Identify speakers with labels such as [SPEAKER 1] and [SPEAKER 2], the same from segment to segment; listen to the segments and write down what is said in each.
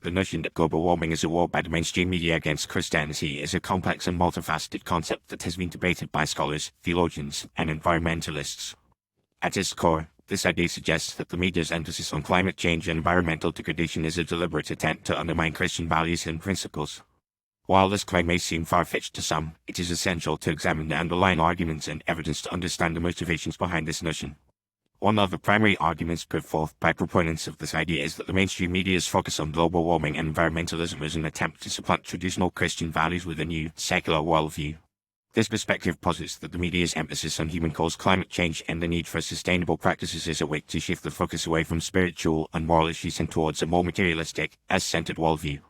[SPEAKER 1] The notion that global warming is a war by the mainstream media against Christianity is a complex and multifaceted concept that has been debated by scholars, theologians, and environmentalists. At its core, this idea suggests that the media's emphasis on climate change and environmental degradation is a deliberate attempt to undermine Christian values and principles. While this claim may seem far-fetched to some, it is essential to examine the underlying arguments and evidence to understand the motivations behind this notion. One of the primary arguments put forth by proponents of this idea is that the mainstream media's focus on global warming and environmentalism is an attempt to supplant traditional Christian values with a new, secular worldview. This perspective posits that the media's emphasis on human-caused climate change and the need for sustainable practices is a way to shift the focus away from spiritual and moral issues and towards a more materialistic, as-centered worldview.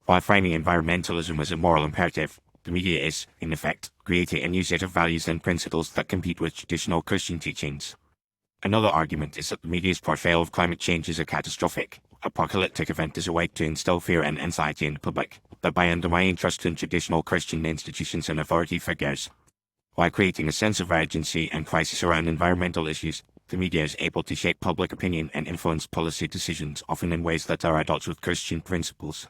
[SPEAKER 1] By framing environmentalism as a moral imperative, the media is, in effect, creating a new set of values and principles that compete with traditional Christian teachings. Another argument is that the media's portrayal of climate change as a catastrophic, apocalyptic event is a way to instill fear and anxiety in the public, thereby undermining trust in traditional Christian institutions and authority figures. By creating a sense of urgency and crisis around environmental issues, the media is able to shape public opinion and influence policy decisions, often in ways that are at odds with Christian principles.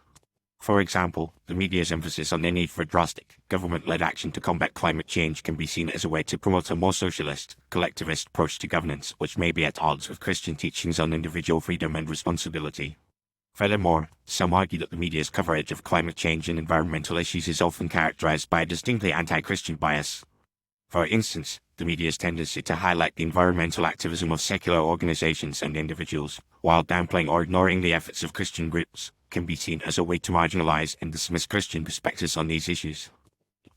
[SPEAKER 1] For example, the media's emphasis on the need for drastic, government-led action to combat climate change can be seen as a way to promote a more socialist, collectivist approach to governance, which may be at odds with Christian teachings on individual freedom and responsibility. Furthermore, some argue that the media's coverage of climate change and environmental issues is often characterized by a distinctly anti-Christian bias. For instance, the media's tendency to highlight the environmental activism of secular organizations and individuals, while downplaying or ignoring the efforts of Christian groups, can be seen as a way to marginalize and dismiss Christian perspectives on these issues.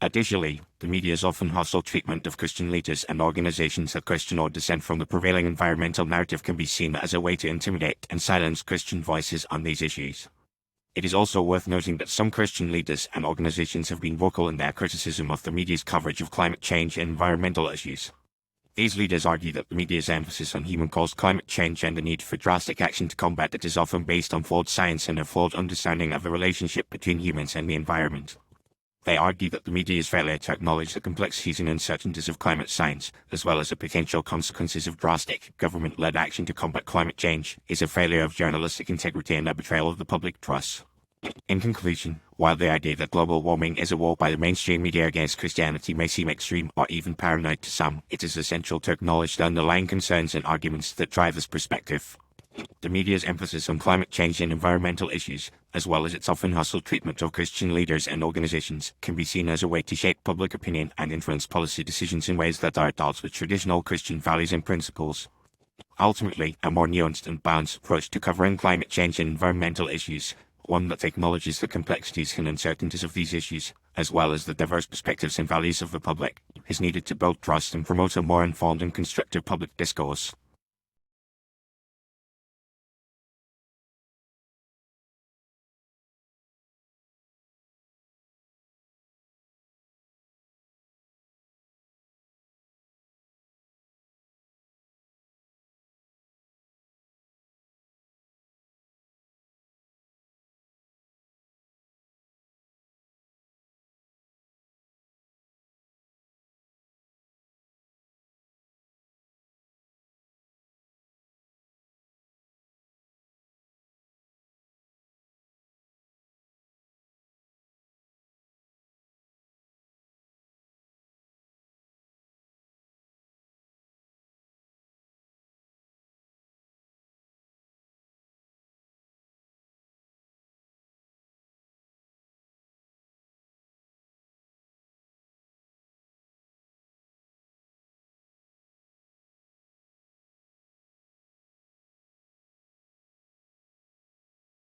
[SPEAKER 1] Additionally, the media's often hostile treatment of Christian leaders and organizations that question or dissent from the prevailing environmental narrative can be seen as a way to intimidate and silence Christian voices on these issues. It is also worth noting that some Christian leaders and organizations have been vocal in their criticism of the media's coverage of climate change and environmental issues. These leaders argue that the media's emphasis on human-caused climate change and the need for drastic action to combat it is often based on flawed science and a flawed understanding of the relationship between humans and the environment. They argue that the media's failure to acknowledge the complexities and uncertainties of climate science, as well as the potential consequences of drastic, government-led action to combat climate change, is a failure of journalistic integrity and a betrayal of the public trust. In conclusion, while the idea that global warming is a war by the mainstream media against Christianity may seem extreme or even paranoid to some, it is essential to acknowledge the underlying concerns and arguments that drive this perspective. The media's emphasis on climate change and environmental issues, as well as its often hostile treatment of Christian leaders and organizations, can be seen as a way to shape public opinion and influence policy decisions in ways that are at odds with traditional Christian values and principles. Ultimately, a more nuanced and balanced approach to covering climate change and environmental issues, one that acknowledges the complexities and uncertainties of these issues, as well as the diverse perspectives and values of the public, is needed to build trust and promote a more informed and constructive public discourse.